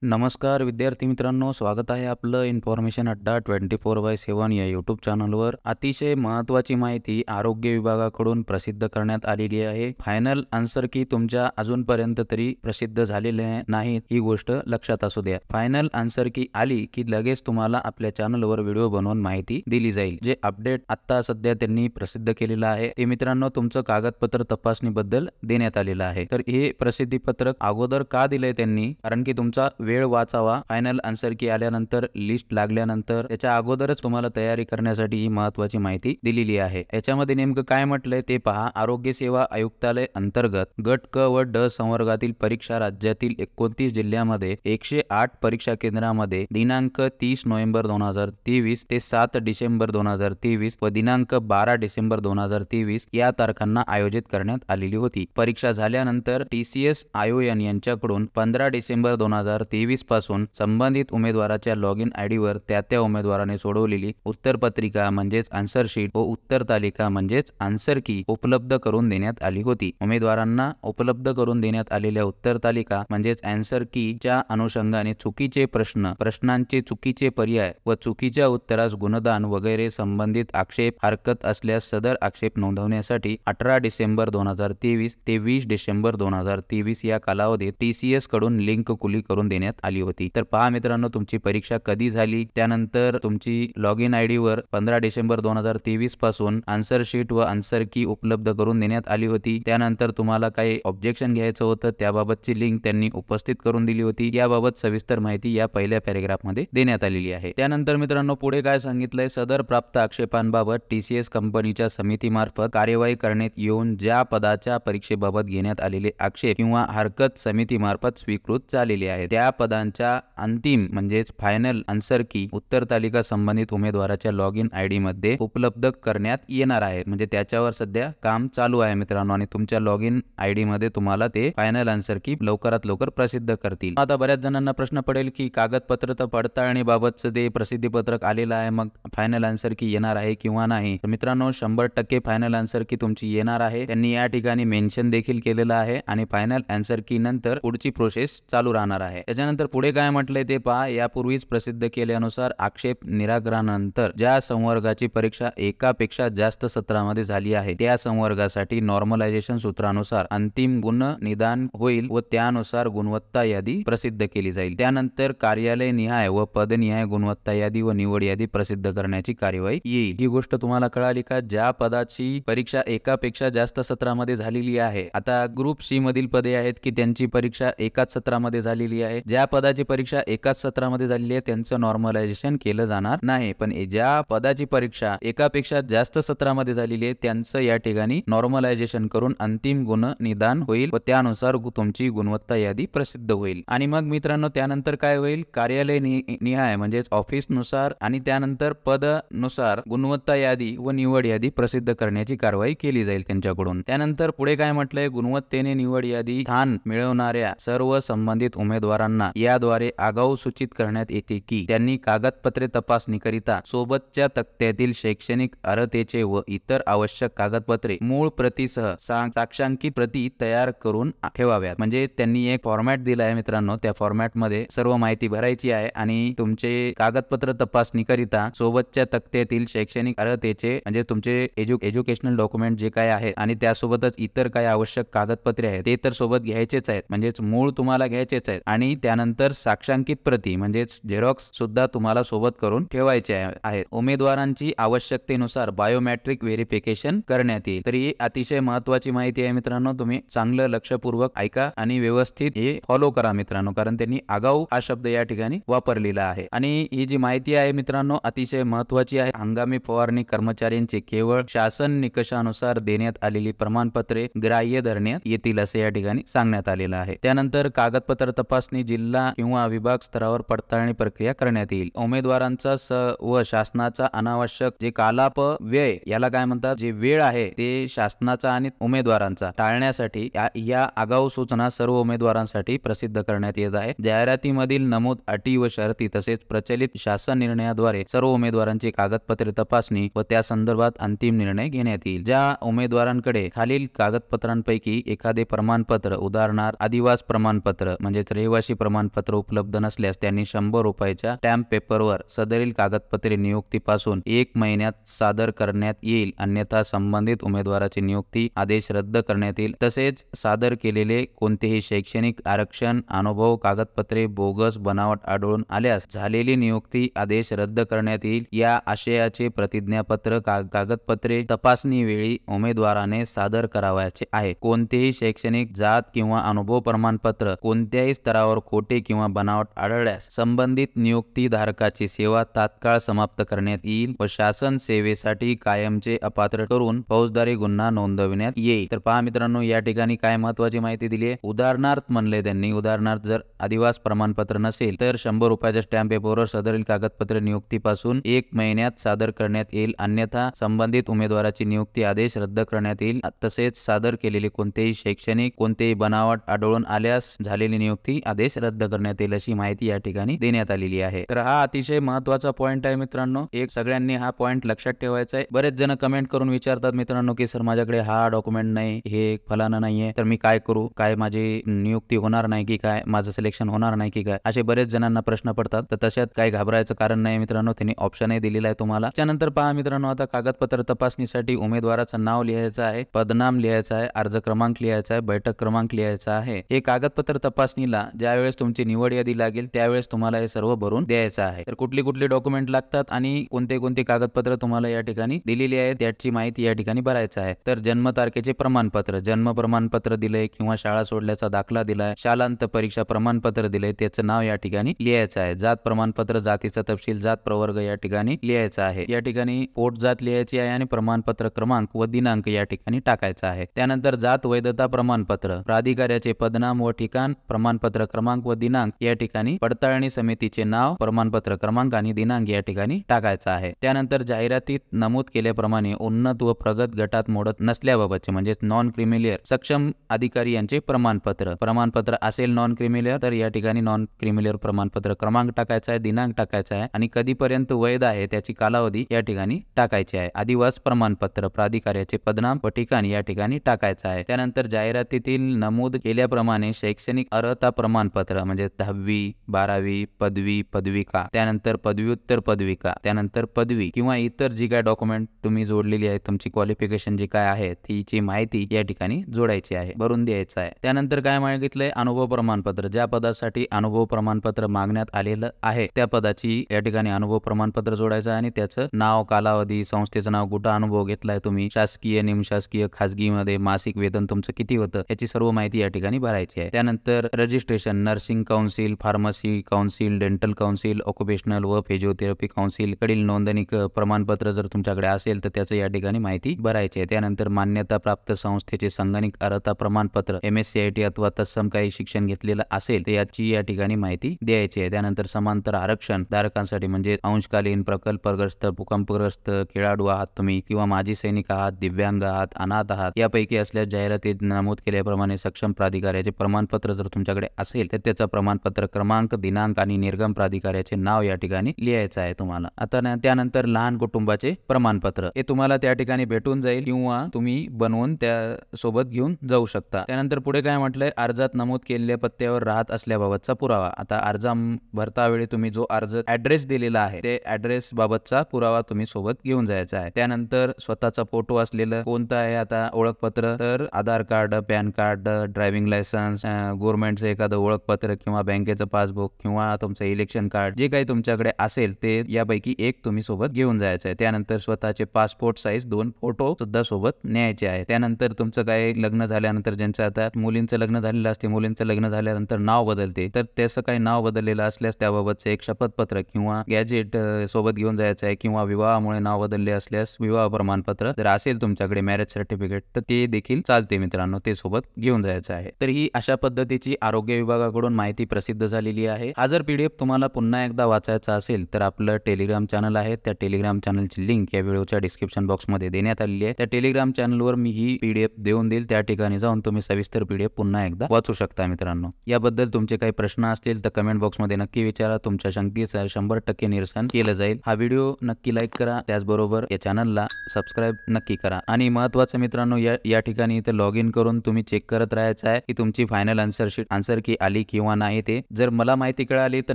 नमस्कार विद्यार्थी मित्रांनो, स्वागत आहे आपलं इन्फॉर्मेशन अड्डा 24/7 या यूट्यूब चॅनलवर. अतिशय महत्त्वाची माहिती आरोग्य विभागाकडून प्रसिद्ध करण्यात आलेली आहे. फायनल आन्सर की तुमच्या अजूनपर्यंत तरी प्रसिद्ध झालेले नाहीत, ही गोष्ट लक्षात असू द्या. फायनल आन्सर की आली की लगेच तुम्हाला आपल्या चॅनलवर व्हिडिओ बनवून माहिती दिली जाईल. जे अपडेट आता सध्या त्यांनी प्रसिद्ध केलेलं आहे ते मित्रांनो तुमचं कागदपत्र तपासणीबद्दल देण्यात आलेलं आहे. तर हे प्रसिद्धीपत्रक अगोदर का दिलंय त्यांनी? कारण की तुमचा वेळ वाचावा. फायनल आन्सर की आल्यानंतर, लिस्ट लागल्यानंतर त्याच्या अगोदरच तुम्हाला तयारी करण्यासाठी ही महत्त्वाची माहिती दिलेली आहे. याच्यामध्ये नेमकं काय म्हटलंय ते पहा. आरोग्य सेवा आयुक्तालय अंतर्गत गट क व ड संवर्गातील परीक्षा राज्यातील 29 जिल्ह्यामध्ये 108 परीक्षा केंद्रामध्ये दिनांक 30 नोव्हेंबर 2023 ते 7 डिसेंबर 2023 व दिनांक 12 डिसेंबर 2023 या तारखांना आयोजित करण्यात आलेली होती. परीक्षा झाल्यानंतर TCS ION यांच्याकडून 15 डिसेंबर 2023 पासून संबंधित उमेदवाराच्या लॉग इन ID वर त्या उमेदवाराने सोडवलेली उत्तरपत्रिका म्हणजेच आन्सर शीट व उत्तर तालिका म्हणजेच आन्सर की उपलब्ध करून देण्यात आली होती. उमेदवारांना उपलब्ध करून देण्यात आलेल्या उत्तर तालिका म्हणजेच आन्सर की च्या अनुषंगाने चुकीचे प्रश्न, प्रश्नांचे चुकीचे पर्याय व चुकीच्या उत्तरास गुणदान वगैरे संबंधित आक्षेप हरकत असल्यास सदर आक्षेप नोंदवण्यासाठी 18 डिसेंबर 2023 ते 20 डिसेंबर 2023 या कालावधीत TCS कडून लिंक खुली करून देण्यात आली होती. तर पहा मित्रांनो, तुमची परीक्षा कधी झाली, त्यानंतर तुमची लॉग इन ID वर 15 डिसेंबर 2023 पासून आन्सर शीट व आन्सर की उपलब्ध करून देण्यात आली होती. त्यानंतर तुम्हाला काही ऑब्जेक्शन घ्यायचं होतं, त्याबाबतची लिंक त्यांनी उपस्थित करून दिली होती. याबाबत सविस्तर माहिती या पहिल्या पॅरेग्राफ मध्ये देण्यात आलेली आहे. त्यानंतर मित्रांनो पुढे काय सांगितलंय, सदर प्राप्त आक्षेपांबाबत TCS कंपनीच्या समितीमार्फत कार्यवाही करण्यात येऊन ज्या पदाच्या परीक्षेबाबत घेण्यात आलेले आक्षेप किंवा हरकत समितीमार्फत स्वीकृत झालेली आहे त्या पदांच्या अंतिम म्हणजेच फायनल आन्सर की उत्तर तालिका संबंधित उमेदवाराच्या लॉग इन ID मध्ये उपलब्ध करण्यात येणार आहे. म्हणजे त्याच्यावर सध्या काम चालू आहे मित्रांनो आणि तुमच्या लॉग इन ID मध्ये तुम्हाला ते फायनल आन्सर की लवकरात लवकर प्रसिद्ध करतील. आता बऱ्याच जणांना प्रश्न पडेल की कागदपत्र पडताळणीबाबतचं ते प्रसिद्धीपत्रक आलेलं आहे, मग फायनल आन्सर की येणार आहे किंवा नाही? तर मित्रांनो 100% फायनल आन्सर की तुमची येणार आहे. त्यांनी या ठिकाणी मेन्शन देखील केलेलं आहे आणि फायनल आन्सर की नंतर पुढची प्रोसेस चालू राहणार आहे. त्याच्यानंतर पुढे काय म्हटलंय ते पहा. यापूर्वीच प्रसिद्ध केल्यानुसार आक्षेप निराकरणानंतर ज्या संवर्गाची परीक्षा एकापेक्षा जास्त सत्रामध्ये झाली आहे त्या संवर्गासाठी नॉर्मलायझेशन सूत्रानुसार अंतिम गुण निदान होईल व त्यानुसार गुणवत्ता यादी प्रसिद्ध केली जाईल. त्यानंतर कार्यालय निहाय व पदनिहाय गुणवत्ता यादी व निवड यादी प्रसिद्ध करण्याची कार्यवाही येईल. ही गोष्ट तुम्हाला कळाली का? ज्या पदाची परीक्षा एकापेक्षा जास्त सत्रामध्ये झालेली आहे, आता ग्रुप C मधील पदे आहेत की त्यांची परीक्षा एकाच सत्रामध्ये झालेली आहे. ज्या पदाची परीक्षा एकाच सत्रामध्ये झालेली आहे त्यांचं नॉर्मलायझेशन केलं जाणार नाही, पण ज्या पदाची परीक्षा एकापेक्षा जास्त सत्रामध्ये झालेली आहे त्यांचं या ठिकाणी नॉर्मलायझेशन करून अंतिम गुण निदान होईल व त्यानुसार तुमची गुणवत्ता यादी प्रसिद्ध होईल. आणि मग मित्रांनो त्यानंतर काय होईल? कार्यालय निहाय म्हणजेच ऑफिस नुसार आणि त्यानंतर पद नुसार गुणवत्ता यादी व निवड यादी प्रसिद्ध करण्याची कारवाई केली जाईल त्यांच्याकडून. त्यानंतर पुढे काय म्हटलंय, गुणवत्तेने निवड यादी स्थान मिळवणाऱ्या सर्व संबंधित उमेदवारांना याद्वारे आगाऊ सूचित करण्यात येते की त्यांनी कागदपत्रे तपासणीकरिता सोबतच्या तक्त्यातील शैक्षणिक अर्हतेचे व इतर आवश्यक कागदपत्रे मूळ प्रतीसह साक्षांकित प्रती तयार करून ठेवाव्यात. म्हणजे त्यांनी एक फॉर्मॅट दिला आहे मित्रांनो, त्या फॉर्मॅट मध्ये सर्व माहिती भरायची आहे आणि तुमचे कागदपत्र तपासणीकरिता सोबतच्या तक्त्यातील शैक्षणिक अर्हतेचे म्हणजे तुमचे एज्युकेशनल डॉक्युमेंट जे काय आहेत आणि त्यासोबतच इतर काही आवश्यक कागदपत्रे आहेत ते तर सोबत घ्यायचेच आहेत, म्हणजेच मूळ तुम्हाला घ्यायचेच आहेत आणि त्यानंतर साक्षांकित प्रती म्हणजेच झेरॉक्स सुद्धा तुम्हाला सोबत करून ठेवायचे आहेत. उमेदवारांची आवश्यकतेनुसार बायोमेट्रिक व्हेरिफिकेशन करण्यात येईल. तर ही अतिशय महत्त्वाची माहिती आहे मित्रांनो, तुम्ही चांगलं लक्षपूर्वक ऐका आणि व्यवस्थित हे फॉलो करा मित्रांनो, कारण त्यांनी आगाऊ हा शब्द या ठिकाणी वापरलेला आहे. आणि ही जी माहिती आहे मित्रांनो अतिशय महत्त्वाची आहे. हंगामी फवारणी कर्मचाऱ्यांचे केवळ शासन निकषानुसार देण्यात आलेली प्रमाणपत्रे ग्राह्य धरण्यात येतील असे या ठिकाणी सांगण्यात आलेलं आहे. त्यानंतर कागदपत्र तपासणी जिल्हा किंवा विभाग स्तरावर पडताळणी प्रक्रिया करण्यात येईल. उमेदवारांचा व शासनाचा अनावश्यक जे कालाप व्यय याला काय म्हणतात, जे वेळ आहे ते शासनाचा आणि उमेदवारांचा टाळण्यासाठी या आगाऊ सूचना सर्व उमेदवारांसाठी प्रसिद्ध करण्यात येत आहे. जाहिरातीमधील नमूद अटी व शर्ती तसेच प्रचलित शासन निर्णयाद्वारे सर्व उमेदवारांची कागदपत्रे तपासणी व त्या संदर्भात अंतिम निर्णय घेण्यात येईल. ज्या उमेदवारांकडे खालील कागदपत्रांपैकी एखादे प्रमाणपत्र उदाहरणार्थ आदिवास प्रमाणपत्र म्हणजेच रहिवासी प्रमाणपत्र उपलब्ध नसल्यास त्यांनी 100 रुपयाच्या स्टॅम्प पेपरवर सदरील कागदपत्रे नियुक्तीपासून 1 महिन्यात सादर करण्यात येईल, अन्यथा संबंधित उमेदवाराची नियुक्ती आदेश रद्द करण्यात येईल। तसेच सादर केलेले कोणतेही शैक्षणिक आरक्षण, अनुभव, कागदपत्रे बोगस, बनावट आढळून आल्यास झालेली नियुक्ती आदेश रद्द करण्यात येईल। या आशयाचे प्रतिज्ञापत्र कागदपत्रे तपासणी वेळी उमेदवाराने सादर करावयाचे आहे। कोणतेही शैक्षणिक, जात किंवा अनुभव प्रमाणपत्र कोणत्याही स्तरावर खोटे किंवा बनावट आढळल्यास संबंधित नियुक्तीधारकाची सेवा तात्काळ समाप्त करण्यात येईल व शासन सेवेसाठी कायमचे अपात्र करून फौजदारी गुन्हा नोंदविण्यात येईल। तर पहा मित्रांनो, या ठिकाणी काय महत्त्वाची माहिती दिली आहे। उदाहरणार्थ म्हणले त्यांनी, उदाहरणार्थ जर आदिवास प्रमाणपत्र नसेल तर 100 रुपयाच्या स्टॅम्प पेपरवर सदरील कागदपत्रे नियुक्तीपासून 1 महिन्यात सादर करण्यात येईल, अन्यथा संबंधित उमेदवाराची नियुक्ती आदेश रद्द करण्यात येईल। तसेच सादर केलेले कोणतेही शैक्षणिक, कोणतेही बनावट आढळून आल्यास झालेली नियुक्ती आदेश रद्द करण्यात येईल, अशी माहिती या ठिकाणी देण्यात आलेली आहे। तर हा अतिशय महत्त्वाचा पॉइंट आहे मित्रांनो, एक सगळ्यांनी हा पॉइंट लक्षात ठेवायचा आहे। बरेच जण कमेंट करून विचारतात मित्रांनो की सर माझ्याकडे हा डॉक्युमेंट नाही, हे फलाना नाहीये, तर मी काय करू, काय माझी नियुक्ती होणार नाही की काय, माझं सिलेक्शन होणार नाही की काय, असे बरेच जणांना प्रश्न पडतात। तर तशात काही घाबरायचं कारण नाही मित्रांनो, त्यांनी ऑप्शनही दिलेला आहे तुम्हाला। त्यानंतर पहा मित्रांनो, आता कागदपत्र तपासणीसाठी उमेदवाराचं नाव लिहायचं आहे, पदनाम लिहायचं आहे, अर्ज क्रमांक लिहायचा आहे, बैठक क्रमांक लिहायचा आहे। हे कागदपत्र तपासणीला ज्यावेळेस तुमची निवड यादी लागेल त्यावेळेस तुम्हाला हे सर्व भरून द्यायचं आहे। तर कुठली कुठली डॉक्युमेंट लागतात आणि कोणते कोणते कागदपत्र तुम्हाला या ठिकाणी दिलेली आहे त्याची माहिती या ठिकाणी भरायचं आहे। तर जन्म तारखेचे प्रमाणपत्र, जन्म प्रमाणपत्र दिलंय किंवा शाळा सोडल्याचा दाखला दिलाय, शालांत परीक्षा प्रमाणपत्र दिलंय, त्याचं नाव या ठिकाणी लिहायचं आहे। जात प्रमाणपत्र, जातीचा तपशील, जात प्रवर्ग या ठिकाणी लिहायचा आहे। या ठिकाणी पोट जात लिहायची आहे आणि प्रमाणपत्र क्रमांक व दिनांक या ठिकाणी टाकायचा आहे। त्यानंतर जात वैधता प्रमाणपत्र, प्राधिकाऱ्याचे पदनाम व ठिकाण, प्रमाणपत्र क्रमांक व दिनांक या ठिकाणी, पडताळणी समितीचे नाव, प्रमाणपत्र क्रमांक आणि दिनांक या ठिकाणी टाकायचा आहे। त्यानंतर जाहिरातीत नमूद केल्याप्रमाणे उन्नत व प्रगत गटात मोडत नसल्याबाबतचे म्हणजे नॉन क्रिमिलियर सक्षम अधिकारी यांचे प्रमाणपत्र असेल नॉन क्रिमिलियर तर या ठिकाणी नॉन क्रिमिलियर प्रमाणपत्र क्रमांक टाकायचा आहे, दिनांक टाकायचा आहे आणि कधीपर्यंत वैध आहे त्याची कालावधी या ठिकाणी टाकायची आहे। आदिवास प्रमाणपत्र, प्राधिकाऱ्याचे पदनाम व ठिकाण या ठिकाणी टाकायचं आहे। त्यानंतर जाहिरातीतील नमूद केल्याप्रमाणे शैक्षणिक अर्हता प्रमाणपत्र म्हणजे 10वी, 12वी, पदवी, पदविका, त्यानंतर पदव्युत्तर पदविका, त्यानंतर पदवी किंवा इतर जी काय डॉक्युमेंट तुम्ही जोडलेली आहे, तुमची क्वालिफिकेशन जी काय आहे तिची माहिती या ठिकाणी जोडायची आहे, भरून द्यायचं आहे। त्यानंतर काय मागितलंय, अनुभव प्रमाणपत्र, ज्या पदासाठी अनुभव प्रमाणपत्र मागण्यात आलेलं आहे त्या पदाची या ठिकाणी अनुभव प्रमाणपत्र जोडायचं आहे आणि त्याचं नाव, कालावधी, संस्थेचं नाव, कुठं अनुभव घेतलाय तुम्ही, शासकीय, निमशासकीय, खाजगीमध्ये मासिक वेतन तुमचं किती होतं याची सर्व माहिती या ठिकाणी भरायची आहे। त्यानंतर registration, nursing council, pharmacy council, dental council, occupational व फिजिओथेरपी काउन्सिल कडील नोंदणी प्रमाणपत्र जर तुमच्याकडे असेल तर त्याचं या ठिकाणी माहिती भरायची आहे। त्यानंतर मान्यता प्राप्त संस्थेचे संगणक अर्हता प्रमाणपत्र, MSCIT अथवा तत्सम काही शिक्षण घेतलेलं असेल तर याची या ठिकाणी माहिती द्यायची आहे। त्यानंतर समांतर आरक्षण धारकांसाठी म्हणजे अंशकालीन, प्रकल्पग्रस्त, भूकंपग्रस्त, खेळाडू आहात तुम्ही किंवा माजी सैनिक आहात, दिव्यांग आहात, अनाथ आहात, यापैकी असल्यास जाहिरातीत नमूद केल्याप्रमाणे सक्षम प्राधिकाऱ्याचे प्रमाणपत्र जर तुमच्याकडे असेल तर त्याचा प्रमाणपत्र क्रमांक, दिनांक आणि निर्गम प्राधिकाऱ्याचे नाव या ठिकाणी लिहायचं आहे तुम्हाला। आता त्यानंतर लहान कुटुंबाचे प्रमाणपत्र हे तुम्हाला त्या ठिकाणी भेटून जाईल किंवा तुम्ही बनवून त्या सोबत घेऊन जाऊ शकता। त्यानंतर पुढे काय म्हटलंय, अर्जात नमूद केलेल्या पत्त्यावर राहत असल्याबाबतचा पुरावा। आता अर्ज भरतावेळी तुम्ही जो अर्ज ऍड्रेस दिलेला आहे ते ऍड्रेस बाबतचा पुरावा तुम्ही सोबत घेऊन जायचा आहे। त्यानंतर स्वतःचा फोटो असलेलं कोणतं आहे आता ओळखपत्र, तर Aadhaar card, PAN card, driving licence, गव्हर्नमेंटचं एखादं ओळखपत्र किंवा बँकेचं पासबुक किंवा तुमचं इलेक्शन कार्ड जे काही तुमच्याकडे असेल ते यापैकी एक तुम्ही सोबत घेऊन जायचं आहे। त्यानंतर स्वतःचे पासपोर्ट साईज 2 फोटो सुद्धा सोबत न्यायचे आहे। त्यानंतर तुमचं काय लग्न झाल्यानंतर ज्यांचं आता मुलींचं लग्न झालेलं असते, मुलींचं लग्न झाल्यानंतर नाव बदलते, तर त्याचं काही नाव बदललेलं असल्यास त्याबाबतचं एक शपथपत्र किंवा गॅजेट सोबत घेऊन जायचं आहे किंवा विवाहामुळे नाव बदलले असल्यास विवाह प्रमाणपत्र जर असेल तुमच्याकडे मॅरेज सर्टिफिकेट तर ते देखील चालते मित्रांनो, ते सोबत घेऊन जायचं आहे। तर ही अशा पद्धतीची आरोग्य विभागाकडून माहिती प्रसिद्ध झालेली आहे। हा जर PDF तुम्हाला पुन्हा एकदा वाचायचा असेल तर आपलं टेलिग्राम चॅनल आहे, त्या टेलिग्राम चॅनलची लिंक या व्हिडिओच्या डिस्क्रिप्शन बॉक्समध्ये देण्यात आलेली आहे। त्या टेलिग्राम चॅनलवर मी ही PDF देऊन देईल, त्या ठिकाणी जाऊन तुम्ही सविस्तर PDF पुन्हा एकदा वाचू शकता मित्रांनो। याबद्दल तुमचे काही प्रश्न असतील तर कमेंट बॉक्समध्ये नक्की विचारा, तुमच्या शंकेचं 100% निरसन केलं जाईल। हा व्हिडिओ नक्की लाईक करा, त्याचबरोबर या चॅनलला सबस्क्राईब नक्की करा। आणि महत्त्वाचं मित्रांनो, या ठिकाणी इथे लॉग इन करून तुम्ही चेक करत राहायचं आहे की तुमची फायनल आन्सर की आली किंवा नाही ते। जर मला माहिती कळाली तर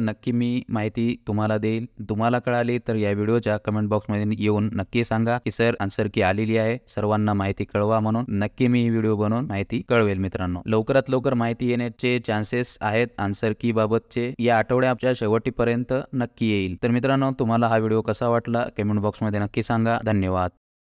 नक्की मी माहिती तुम्हाला देईल। तुम्हाला कळाली तर या व्हिडिओच्या कमेंट बॉक्समध्ये येऊन नक्की सांगा की सर आन्सर की आलेली आहे, सर्वांना माहिती कळवा म्हणून। नक्की मी ही व्हिडिओ बनवून माहिती कळवेल मित्रांनो। लवकरात लवकर माहिती येण्याचे चान्सेस आहेत आन्सर की बाबतचे, या आठवड्याच्या शेवटीपर्यंत नक्की येईल। तर मित्रांनो, तुम्हाला हा व्हिडिओ कसा वाटला कमेंट बॉक्समध्ये नक्की सांगा। धन्यवाद।